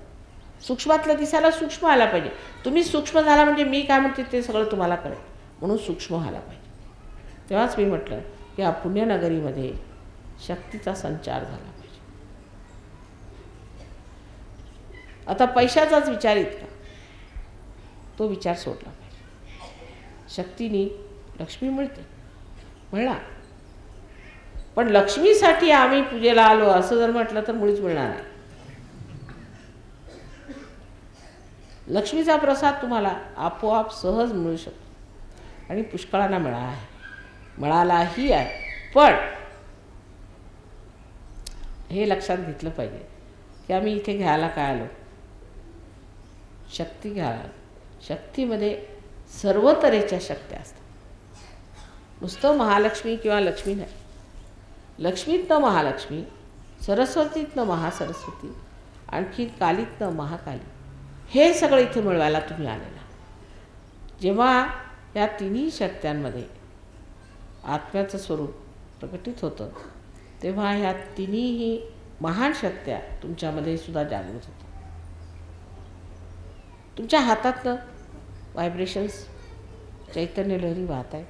सूक्ष्मातलं दिसायला सूक्ष्म आला पाहिजे. तुम्ही सूक्ष्म झाला म्हणजे मी काय म्हणते ते सगळं तुम्हाला कळेल, म्हणून सूक्ष्म व्हायला पाहिजे. तेव्हाच मी म्हटलं की या पुण्यनगरीमध्ये शक्तीचा संचार झाला पाहिजे. आता पैशाचाच विचार इतका, तो विचार सोडला पाहिजे. शक्तीने लक्ष्मी मिळते, मिळणार. पण लक्ष्मीसाठी आम्ही पूजेला आलो असं जर म्हटलं तर मुळीच मिळणार नाही. लक्ष्मीचा प्रसाद तुम्हाला आपोआप सहज मिळू शकतो आणि पुष्कळांना मिळालाही आहे. पण हे लक्षात घेतलं पाहिजे की आम्ही इथे घ्यायला काय आलो, शक्ती घ्यायला. शक्तीमध्ये सर्व तऱ्हेच्या शक्त्या असतात. नुसतं महालक्ष्मी किंवा लक्ष्मी नाही. लक्ष्मीतनं महालक्ष्मी, सरस्वतीतनं महासरस्वती, आणखी कालीतनं महाकाली, हे सगळं इथे मिळवायला तुम्ही आलेला. जेव्हा या तिन्ही शक्त्यांमध्ये आत्म्याचं स्वरूप प्रकटित होतं तेव्हा ह्या तिन्हीही महान शक्त्या तुमच्यामध्ये सुद्धा जागृत होतात. तुमच्या हातातनं व्हायब्रेशन्स चैतन्य लहरी वाहत आहे.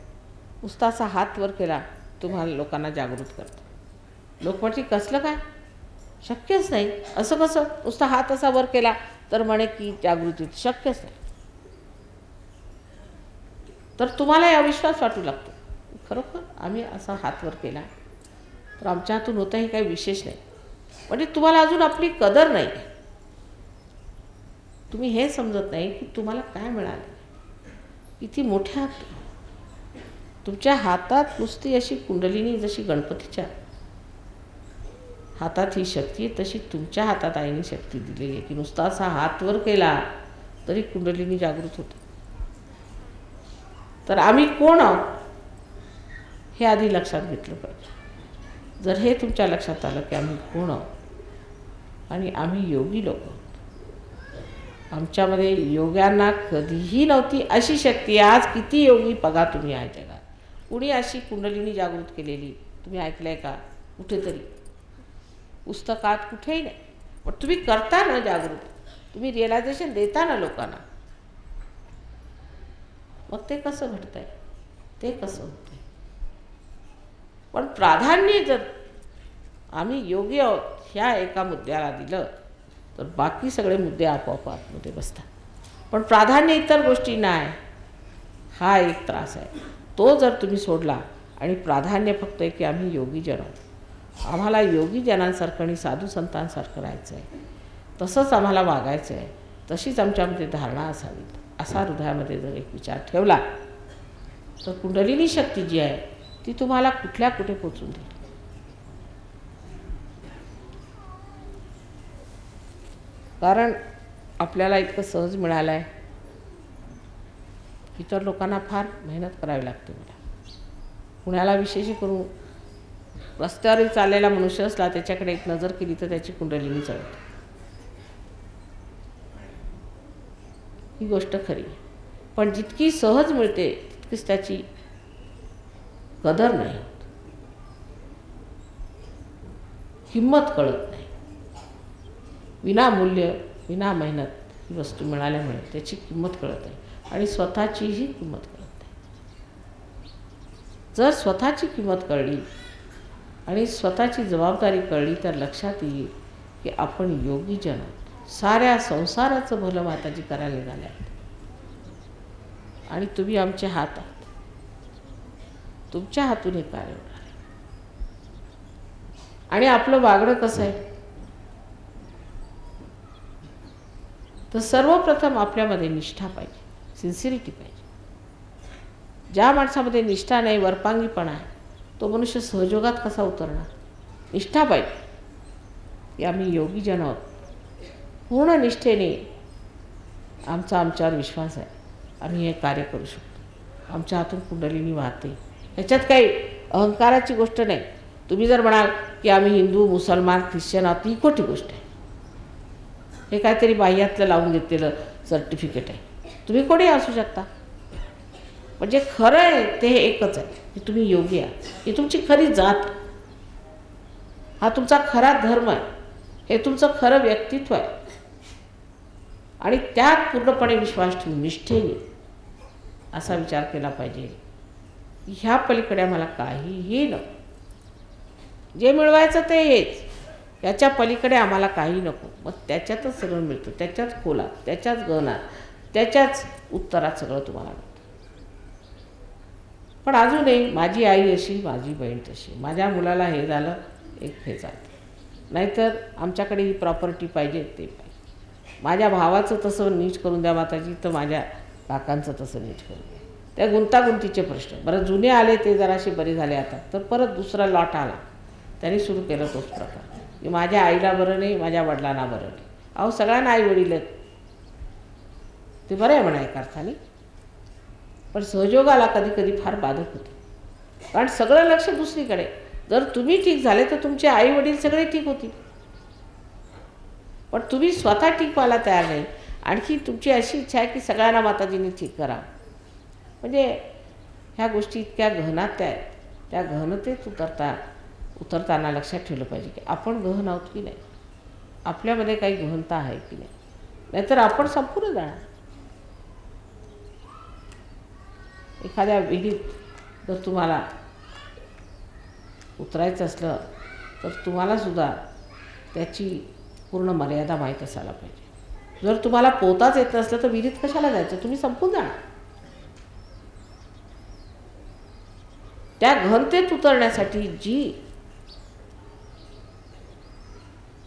नुसता असा हात वर केला तुम्हाला लोकांना जागृत करतो. लोक म्हणतील कसलं काय, शक्यच नाही. असं कसं नुसता हात असा वर केला तर म्हणे की जागृती, शक्यच नाही. तर तुम्हाला अविश्वास वाटू लागतो. खरोखर आम्ही असा हात वर केला तर आमच्या हातून होतं हे काही विशेष नाही. म्हणजे तुम्हाला अजून आपली कदर नाही. तुम्ही हे समजत नाही की तुम्हाला काय मिळालं. किती मोठ्या तुमच्या हातात नुसती अशी कुंडलिनी जशी गणपतीच्या हातात ही शक्ती आहे तशी तुमच्या हातात आईने शक्ती दिलेली आहे की नुसता असा हात वर केला तरी कुंडलिनी जागृत होते. तर आम्ही कोण आहोत हे आधी लक्षात घेतलं पाहिजे. जर हे तुमच्या लक्षात आलं की आम्ही कोण आहोत आणि आम्ही योगी लोक आहोत. आमच्यामध्ये योग्यांना कधीही नव्हती अशी शक्ती. आज किती योगी बघा तुम्ही आहे जगात. कुणी अशी कुंडलिनी जागृत केलेली तुम्ही ऐकलंय का कुठेतरी? पुस्तकात कुठेही नाही. पण तुम्ही करता ना जागृत, तुम्ही रिअलायझेशन देता ना लोकांना, मग ते कसं घडतंय, ते कसं होतंय. पण प्राधान्य जर आम्ही योगी आहोत ह्या एका मुद्द्याला दिलं तर बाकी सगळे मुद्दे आपोआप आतमध्ये बसतात. पण प्राधान्य इतर गोष्टींना आहे, हा एक त्रास आहे. तो जर तुम्ही सोडला आणि प्राधान्य फक्त आहे की आम्ही योगीजन आहोत, आम्हाला योगीजनांसारखं आणि साधू संतांसारखं राहायचं आहे, तसंच आम्हाला वागायचं आहे, तशीच आमच्यामध्ये धारणा असावी, असा हृदयामध्ये जर एक विचार ठेवला तर कुंडलिनी शक्ती जी आहे ती तुम्हाला कुठल्या कुठे पोचून देईल. कारण आपल्याला इतकं सहज मिळालं आहे. इतर लोकांना फार मेहनत करावी लागते. मला पुण्याला विशेष करून रस्त्यावरही चाललेला मनुष्य असला त्याच्याकडे एक नजर केली तर त्याची कुंडलिनी चढते. ही गोष्ट खरी. पण जितकी सहज मिळते तितकीच त्याची कदर नाही होत, किंमत कळत नाही. विनामूल्य विना मेहनत ही वस्तू मिळाल्यामुळे त्याची किंमत कळत आहे आणि स्वतःचीही किंमत कळत नाही. जर स्वतःची किंमत कळली आणि स्वतःची जबाबदारी कळली तर लक्षात येईल की आपण योगीजन आहोत. साऱ्या संसाराचं भलं माताजी करायला निघाले आहेत आणि तुम्ही आमचे हात आहात. तुमच्या हातून हे कार्य होणार आहे. आणि आपलं वागणं कसं आहे तर सर्वप्रथम आपल्यामध्ये निष्ठा पाहिजे, सिन्सिरिटी पाहिजे. ज्या माणसामध्ये निष्ठा नाही, वरपांगीपणा आहे, तो मनुष्य सहयोगात कसा उतरणार. निष्ठा पाहिजे की आम्ही योगीजन आहोत. पूर्ण निष्ठेने आमच्यावर विश्वास आहे, आम्ही हे कार्य करू शकतो. आमच्या हातून कुंडलिनी वाहते. ह्याच्यात काही अहंकाराची गोष्ट नाही. तुम्ही जर म्हणाल की आम्ही हिंदू मुसलमान ख्रिश्चन आहोत, ही खोटी गोष्ट आहे. हे काहीतरी बाह्यातलं लावून घेतलेलं सर्टिफिकेट आहे. तुम्ही कोणी असू शकता. म्हणजे खरं आहे ते एकच आहे की तुम्ही योगी आहात. ही तुमची खरी जात, हा तुमचा खरा धर्म आहे, हे तुमचं खरं व्यक्तित्व आहे. आणि त्यात पूर्णपणे विश्वास ठेवून निष्ठेने असा विचार केला पाहिजे की ह्या पलीकडे मला काहीही नको. जे मिळवायचं ते हेच, याच्या पलीकडे आम्हाला काही नको. मग त्याच्यातच सगळं मिळतं, त्याच्याच खोलात, त्याच्याच गहनात, त्याच्याच उत्तरात सगळं तुम्हाला मिळतं. पण अजूनही माझी आई अशी, माझी बहीण तशी, माझ्या मुलाला हे झालं, एक हे झालं, नाहीतर आमच्याकडे ही प्रॉपर्टी पाहिजे, ते पाहिजे. माझ्या भावाचं तसं नीट करून द्या माताजी, तर माझ्या काकांचं तसं नीट करून द्या. त्या गुंतागुंतीचे प्रश्न. बरं जुने आले ते जरासे बरे झाले आता, तर परत दुसरा लॉट आला, त्यांनी सुरू केलं तोच प्रकार की माझ्या आईला बरं नाही, माझ्या वडिलांना बरं नाही. अहो सगळ्यांना आई वडील आहेत, ते बरं आहे म्हणा एका अर्थाने. पण सहयोगाला कधी कधी फार बाधक होते, कारण सगळं लक्ष दुसरीकडे. जर तुम्ही ठीक झाले तर तुमचे आई वडील सगळे ठीक होतील. पण तुम्ही स्वतः ठीक व्हायला तयार नाही. आणखी तुमची अशी इच्छा आहे की सगळ्यांना माताजींनी ठीक करा. म्हणजे ह्या गोष्टी इतक्या गहनात आहेत. त्या गहनतेत उतरताना लक्षात ठेवलं पाहिजे की आपण गहन आहोत की नाही, आपल्यामध्ये काही गहनता आहे की नाही, नाहीतर आपण संपूर्ण जाणार. एखाद्या विहिरीत जर तुम्हाला उतरायचं असलं तर तुम्हालासुद्धा त्याची पूर्ण मर्यादा माहीत असायला पाहिजे. जर तुम्हाला पोहताच येत नसलं तर विहिरीत कशाला जायचं, तुम्ही संपून जाणार. त्या घनतेत उतरण्यासाठी जी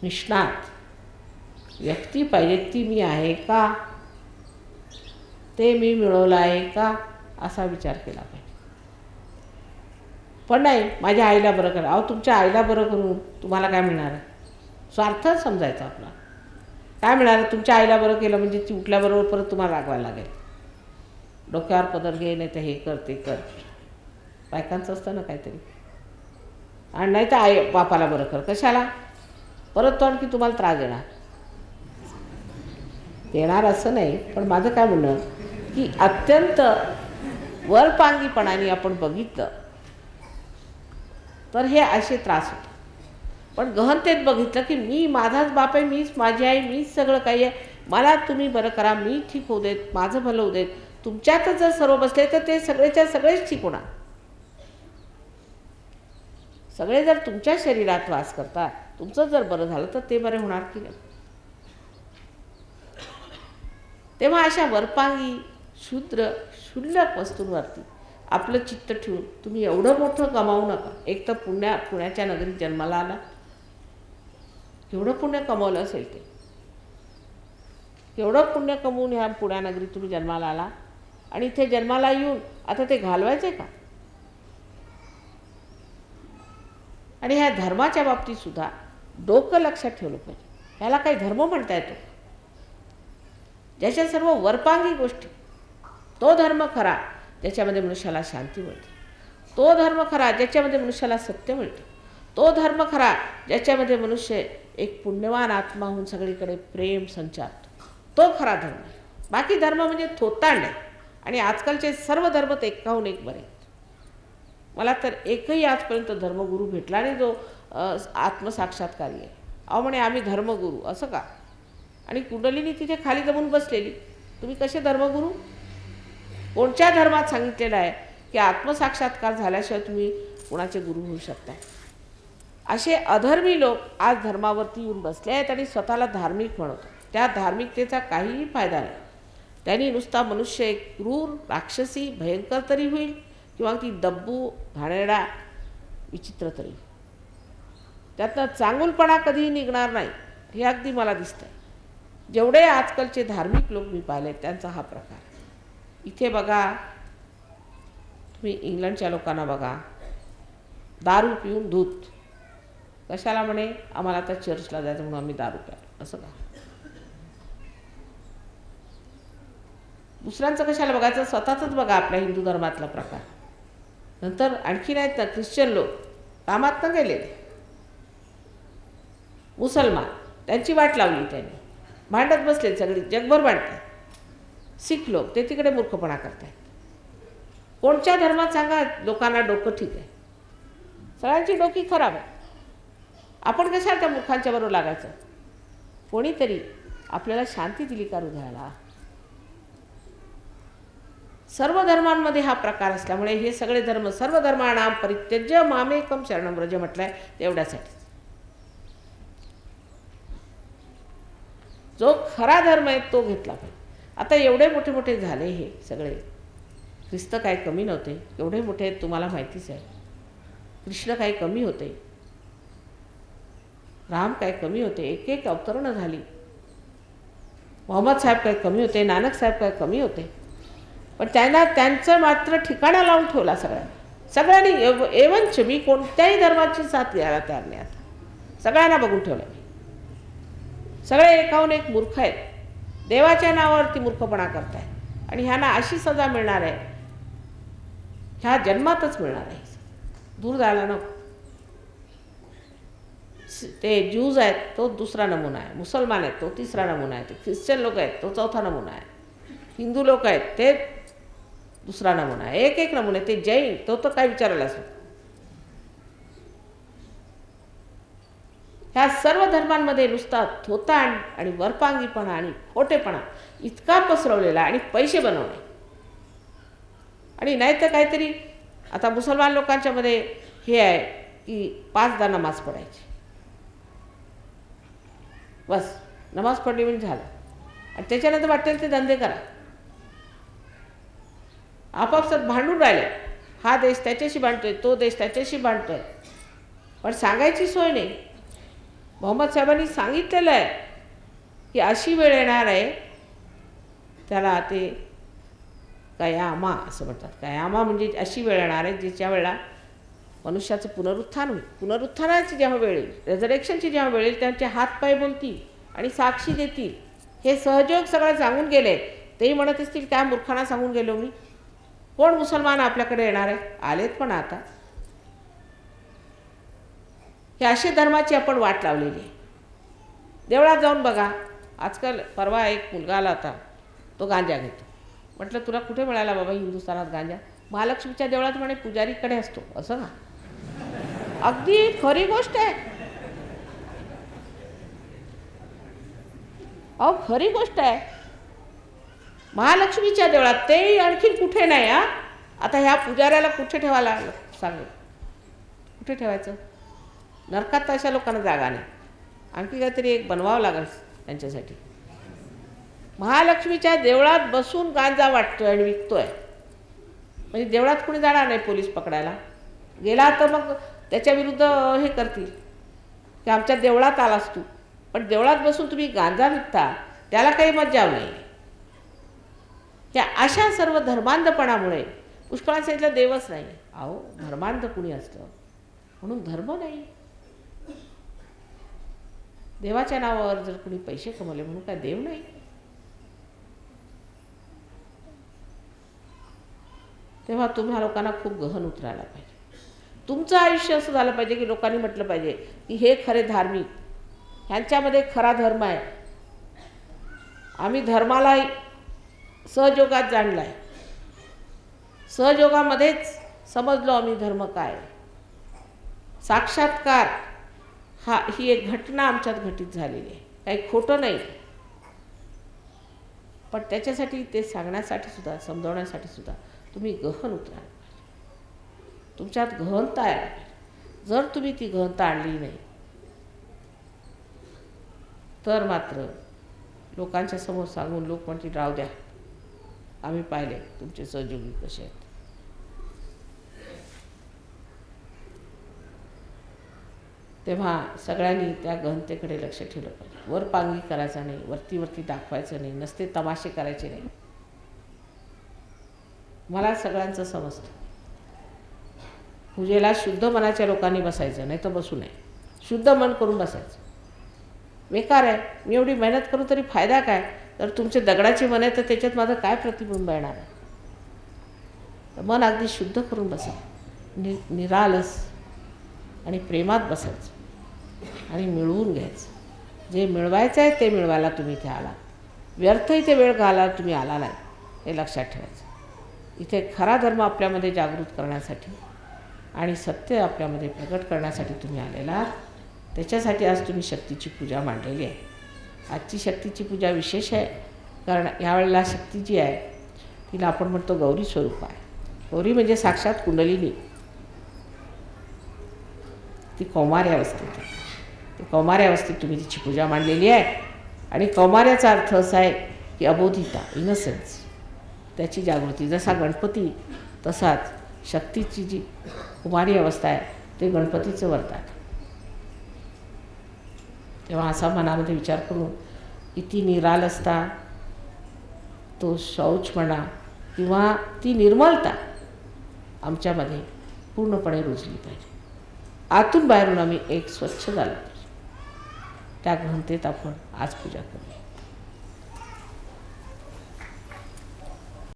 निष्णात व्यक्ती पाहिजे ती मी आहे का, ते मी मिळवलं आहे का, असा विचार केला पाहिजे. पण नाही माझ्या आईला बरं करा. अहो तुमच्या आईला बरं करून तुम्हाला काय मिळणार आहे? स्वार्थ समजायचा आपला. काय मिळणार आहे? तुमच्या आईला बरं केलं म्हणजे ती उठल्याबरोबर परत तुम्हाला रागवायला लागेल. डोक्यावर पदर घे, नाही तर हे कर ते कर. बायकांचं असतं ना काहीतरी. आणि नाही तर आई बापाला बरं कर. कशाला? परत तो आणखी तुम्हाला त्रास देणार असं नाही. पण माझं काय म्हणणं की अत्यंत वरपांगीपणाने आपण बघितलं तर हे असे त्रास होतात. पण गहनतेत बघितलं की मी माझाच बाप आहे, मीच माझी आई, मीच सगळं काही आहे, मला तुम्ही बरं करा, मी ठीक होऊ देत, माझं भलं होऊ देत. तुमच्यातच जर सर्व बसले तर ते सगळेच्या सगळेच ठीक होणार. सगळे जर तुमच्या शरीरात वास करतात, तुमचं जर बरं झालं तर ते बरे होणार की नाही. तेव्हा अशा वरपांगी शूद्र क्षुल्लक वस्तूंवरती आपलं चित्त ठेवून तुम्ही एवढं मोठं कमावू नका. एक तर पुण्याच्या नगरीत जन्माला आला, केवढं पुण्य कमावलं असेल ते. केवढं पुण्य कमवून ह्या पुण्यानगरीत तुम्ही जन्माला आला आणि इथे जन्माला येऊन आता ते घालवायचे का? आणि ह्या धर्माच्या बाबतीत सुद्धा डोकं लक्षात ठेवलं पाहिजे. ह्याला काही धर्म म्हणता येतो? ज्याच्या सर्व वरपांगी गोष्टी, तो धर्म खरा ज्याच्यामध्ये मनुष्याला शांती मिळते. तो धर्म खरा ज्याच्यामध्ये मनुष्याला सत्य मिळते. तो धर्म खरा ज्याच्यामध्ये मनुष्य एक पुण्यवान आत्मा होऊन सगळीकडे प्रेम संचारतो. तो खरा धर्म. बाकी धर्म म्हणजे थोतांड आहे. आणि आजकालचे सर्व धर्म तर एकाहून एक बरे आहेत. मला तर एकही आजपर्यंत धर्मगुरू भेटला नाही जो आत्मसाक्षात्कारी आहे. अहो म्हणे आम्ही धर्मगुरू, असं का? आणि कुंडलिनी तिथे खाली जमून बसलेली, तुम्ही कसे धर्मगुरू? कोणत्या धर्मात सांगितलेलं आहे की आत्मसाक्षात्कार झाल्याशिवाय तुम्ही कुणाचे गुरु होऊ शकता? असे अधर्मी लोक आज धर्मावरती येऊन बसले आहेत आणि स्वतःला धार्मिक म्हणतात. त्या धार्मिकतेचा काहीही फायदा नाही. त्यांनी नुसता मनुष्य एक क्रूर, राक्षसी, भयंकर तरी होईल किंवा ती दब्बू, घाणेरडा, विचित्र तरी. त्यातनं चांगुलपणा कधीही निघणार नाही हे अगदी मला दिसतंय. जेवढे आजकालचे धार्मिक लोक मी पाहिले त्यांचा हा प्रकार. इथे बघा, तुम्ही इंग्लंडच्या लोकांना बघा, दारू पिऊन धूत. कशाला म्हणे? आम्हाला आता चर्चला जायचं म्हणून आम्ही दारू प्यालो, असं का? दुसऱ्यांचं कशाला बघायचं? स्वतःच बघा आपल्या हिंदू धर्मातला प्रकार. नंतर आणखी नाहीत ना ख्रिश्चन लोक कामात न गेलेले, मुसलमान त्यांची वाट लावली त्यांनी, भांडत बसले, सगळी जगभर भांडतात. सिख लोक ते तिकडे मूर्खपणा करतात. कोणत्या धर्मात सांगा लोकांना डोकं ठीक आहे? सगळ्यांची डोकी खराब आहे. आपण कशा त्या मूर्खांच्या बरोबर लागायचं? कोणीतरी आपल्याला शांती दिली का हृदयाला? सर्व धर्मांमध्ये हा प्रकार असल्यामुळे हे सगळे धर्म, सर्व धर्माणाम परित्यज्य मामेकम शरणं व्रज म्हटलंय तेवढ्यासाठी. जो खरा धर्म आहे तो घेतला पाहिजे. आता एवढे मोठे मोठे झाले हे सगळे. ख्रिस्त काय कमी नव्हते, एवढे मोठे तुम्हाला माहितीच आहे. कृष्ण काय कमी होते, राम काय कमी होते, एक एक अवतरणं झाली. मोहम्मद साहेब काय कमी होते, नानक साहेब काय कमी होते. पण त्यांना त्यांचं मात्र ठिकाणा लावून ठेवला सगळ्यांनी. एवंच मी कोणत्याही धर्माची साथ घ्यायला तयार नाही. आता सगळ्यांना बघून ठेवलं मी. सगळे एकाहून एक मूर्ख आहेत. देवाच्या नावावरती मूर्खपणा करतायत आणि ह्यांना अशी सजा मिळणार आहे, ह्या जन्मातच मिळणार आहे. दूर जायला नको. ते ज्यूज आहेत तो दुसरा नमुना आहे, मुसलमान आहेत तो तिसरा नमुना आहे, ते ख्रिश्चन लोक आहेत तो चौथा नमुना आहे, हिंदू लोक आहेत ते दुसरा नमुना आहे. एक एक नमुना. ते जैन तो तर काय विचारायलाच नको. ह्या सर्व धर्मांमध्ये नुसता थोतांड आणि वरपांगीपणा आणि खोटेपणा इतका पसरवलेला आणि पैसे बनवणे. आणि नाही तर काहीतरी आता मुसलमान लोकांच्या मध्ये हे आहे की 5दा नमाज पडायची, बस नमाज पडली म्हणजे झालं. आणि त्याच्यानंतर वाटेल ते धंदे करा. आपापसात भांडून राहिले. हा देश त्याच्याशी भांडतोय, तो देश त्याच्याशी भांडतोय, पण सांगायची सोय नाही. मोहम्मद साहेबांनी सांगितलेलं आहे की अशी वेळ येणार आहे, त्याला ते कयामा असं म्हणतात. कयामा म्हणजे अशी वेळ येणार आहे जिच्या वेळेला मनुष्याचं पुनरुत्थान होईल. पुनरुत्थानाची जेव्हा वेळ येईल, रेझरेक्शनची जेव्हा वेळ येईल, त्यांचे हातपाय बोलतील आणि साक्षी देतील. हे सहजोग सगळं सांगून गेले. तेही म्हणत असतील काय मूर्खांना सांगून गेलो मी. कोण मुसलमान आपल्याकडे येणार आहे? आलेत. पण आता हे असे धर्माची आपण वाट लावलेली आहे. देवळात जाऊन बघा. आजकाल परवा एक मुलगा आला होता, तो गांजा घेतो. म्हटलं तुला कुठे मिळाला बाबा हिंदुस्थानात गांजा? महालक्ष्मीच्या देवळात म्हणे पुजारीकडे असतो. असं ना, अगदी खरी गोष्ट आहे. अहो खरी गोष्ट आहे. महालक्ष्मीच्या देवळात, ते आणखी कुठे नाही. आता ह्या पुजाऱ्याला कुठे ठेवायला सांगेल? कुठे ठेवायचं? नरकात तर अशा लोकांना जागा नाही. आणखी काहीतरी एक बनवावं लागेल त्यांच्यासाठी. महालक्ष्मीच्या देवळात बसून गांजा वाटतोय आणि विकतोय. म्हणजे देवळात कुणी जाणार नाही पोलीस पकडायला. गेला तर मग त्याच्या विरुद्ध हे करतील की आमच्या देवळात आलास तू. पण देवळात बसून तुम्ही गांजा विकता, त्याला काही मज्जा नाही. त्या अशा सर्व धर्मांधपणामुळे पुष्कळांनी सांगितलं देवच नाही. अहो धर्मांध कुणी असतं म्हणून धर्म नाही. देवाच्या नावावर जर कुणी पैसे कमवले म्हणून काय देव नाही? तेव्हा तुम्हा लोकांना खूप गहन उतरायला पाहिजे. तुमचं आयुष्य असं झालं पाहिजे की लोकांनी म्हटलं पाहिजे की हे खरे धार्मिक, ह्यांच्यामध्ये खरा धर्म आहे. आम्ही धर्माला सहयोगात जाणला आहे. सहयोगामध्येच समजलो आम्ही धर्म काय. साक्षात्कार ही एक घटना आमच्यात घटित झालेली आहे. काही खोटं नाही. पण त्याच्यासाठी ते सांगण्यासाठी सुद्धा, समजवण्यासाठी सुद्धा तुम्ही गहन उतरायला पाहिजे. तुमच्यात गहनता यायला पाहिजे. जर तुम्ही ती गहनता आणली नाही तर मात्र लोकांच्या समोर सांगून लोक म्हणतील राहू द्या, आम्ही पाहिले तुमचे सहयोगी कसे आहेत. तेव्हा सगळ्यांनी त्या गहनतेकडे लक्ष ठेवलं पाहिजे. वर पांगी करायचं नाही, वरती वरती दाखवायचं नाही, नसते तमाशे करायचे नाही. मला सगळ्यांचं समजतं. पूजेला शुद्ध मनाच्या लोकांनी बसायचं, नाही तर बसू नये. शुद्ध मन करून बसायचं. बेकार आहे. मी एवढी मेहनत करू तरी फायदा काय? तर तुमचे दगडाची मन आहे तर त्याच्यात माझं काय प्रतिबिंब येणार आहे? तर मन अगदी शुद्ध करून बसायचं, निरालस आणि प्रेमात बसायचं आणि मिळवून घ्यायचं. जे मिळवायचं आहे ते मिळवायला तुम्ही इथे आलात. व्यर्थ इथे वेळ घालायला तुम्ही आला नाही, हे लक्षात ठेवायचं. इथे खरा धर्म आपल्यामध्ये जागृत करण्यासाठी आणि सत्य आपल्यामध्ये प्रकट करण्यासाठी तुम्ही आलेला आहात. त्याच्यासाठी आज तुम्ही शक्तीची पूजा मांडलेली आहे. आजची शक्तीची पूजा विशेष आहे, कारण यावेळेला शक्ती जी आहे तिला आपण म्हणतो गौरी स्वरूप आहे. गौरी म्हणजे साक्षात कुंडलिनी. ती कौमार्य अवस्थेत आहे. ती कौमार्य अवस्थेत तुम्ही तिची पूजा मांडलेली आहे. आणि कौमार्याचा अर्थ असा आहे की अबोधिता, इनसेन्स, त्याची जागृती. जसा गणपती तसाच शक्तीची जी कुमारी अवस्था आहे ते गणपतीचं वरदान. तेव्हा असा मनामध्ये विचार करून किती निरालसता, तो शौच म्हणा किंवा ती निर्मलता आमच्यामध्ये पूर्णपणे रुजली पाहिजे. आतून बाहेरून आम्ही एक स्वच्छ झालो पाहिजे. त्या गहनतेत आपण आज पूजा करूया.